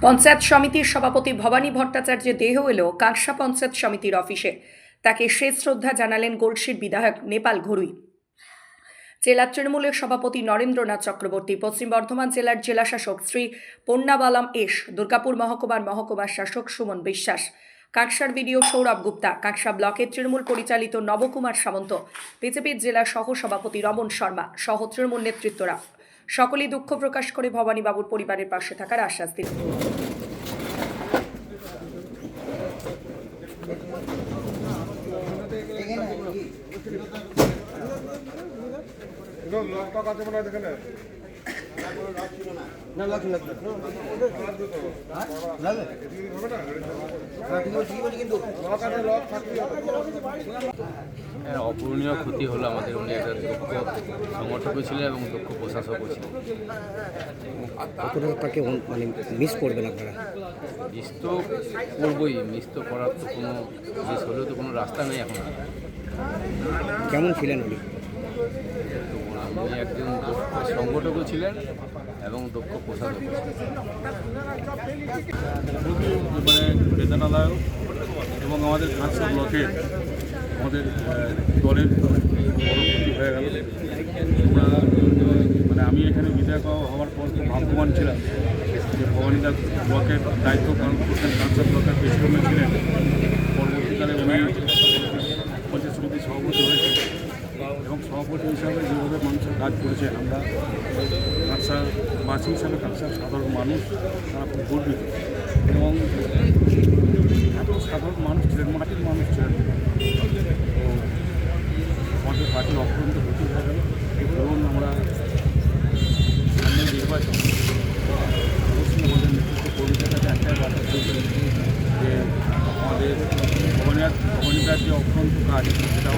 পঞ্চায়েত সমিতির সভাপতি ভবানী ভট্টাচার্যের দেহ এলো কাঁকসা পঞ্চায়েত সমিতির অফিসে। তাকে শেষ শ্রদ্ধা জানালেন গলসির বিধায়ক নেপাল ঘরুই। জেলা তৃণমূলের সভাপতি নরেন্দ্রনাথ চক্রবর্তী, পশ্চিম বর্ধমান জেলার জেলাশাসক শ্রী পন্নাবালাম এস, দুর্গাপুর মহকুমার মহকুমার শাসক সুমন বিশ্বাস, কাঁকসার বিডিও সৌরভ গুপ্তা, কাঁকসা ব্লকের তৃণমূল পরিচালিত নবকুমার সামন্ত, বিজেপির জেলা সহ সভাপতি রমন শর্মা সহ তৃণমূল নেতৃত্বরা সকলেই দুঃখ প্রকাশ করে ভবানীবাবুর পরিবারের পাশে থাকার আশ্বাস দিলেন। অপূরণীয় ক্ষতি হলো আমাদের। উনি একটা দক্ষ সংগঠকও ছিলেন এবং দক্ষ প্রশাসকও ছিলেন। কতটা তাকে মানে মিস করবেন আপনারা? মিস তো করবই, মিস তো করার তো কোনো মিস হলেও তো কোনো রাস্তা নেই এখন। কেমন ছিলেন উনি? উনি একজন দক্ষ সংগঠকও ছিলেন এবং দক্ষ প্রশাসকও ছিলেন। মানে বেদনাদায়ক এবং আমাদের কাঁকসা ব্লকের আমাদের দলের বড় ক্ষতি হয়ে গেল। আমরা মানে আমি এখানে বিধায়ক হওয়ার পর খুব ভাগ্যবান ছিলাম যে ভবানীদা ব্লকের দায়িত্ব পালন করতেন, কাঁকসা ব্লকের প্রেসিডেন্ট ছিলেন। পরবর্তীকালে উনি পঞ্চায়েত সমিতির সভাপতি হয়েছেন এবং সভাপতি হিসাবে যেভাবে মানুষের কাজ করেছেন, আমরা কাঁকসাবাসী হিসাবে কাঁকসার সাধারণ মানুষ তারা খুব গর্বিত এবং এত সাধারণ মানুষ ছিলেন, মাটির মানুষ ছিলেন। তো আমাদের পার্টির অত্যন্ত ক্ষতি হয়ে গেল এবং আমরা সামনে নির্বাচন পশ্চিমবঙ্গের নেতৃত্ব কর্মীদের কাছে একটাই বার্তা দিয়েছেন যে আমাদের ভবানীদার যে অত্যন্ত কাজ, সেটা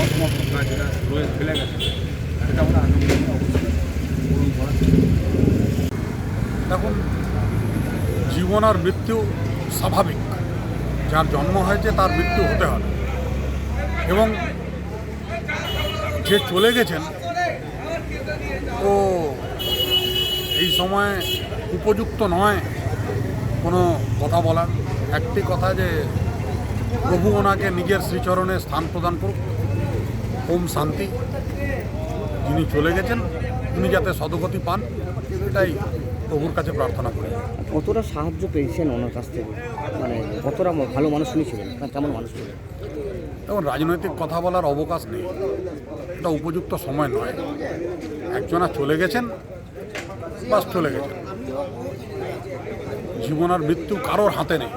অসমাপ্ত কাজ, যেটা রয়ে ফেলে গেছে, সেটা আমরা আগামী দিনে অবশ্যই পূরণ করার চেষ্টা করব। দেখুন, জীবন আর মৃত্যু স্বাভাবিক। যার জন্ম হয়েছে তার মৃত্যু হতে হবে এবং যে চলে গেছেন ও এই সময় উপযুক্ত নয় কোনো কথা বলার। একটি কথা যে প্রভু ওনাকে নিজের শ্রীচরণে স্থান প্রদান করুক, ওম শান্তি। যিনি চলে গেছেন তিনি যাতে সদ্গতি পান, এটাই প্রভুর কাছে প্রার্থনা করি। কতটা সাহায্য পেয়েছেন ওনার কাছ থেকে? মানে কতটা ভালো মানুষ উনি ছিলেন, কেমন মানুষ ছিলেন? এবং রাজনৈতিক কথা বলার অবকাশ নেই, এটা উপযুক্ত সময় নয়। একজনা চলে গেছেন, বাস চলে গেছেন। জীবন আর মৃত্যু কারোর হাতে নেই।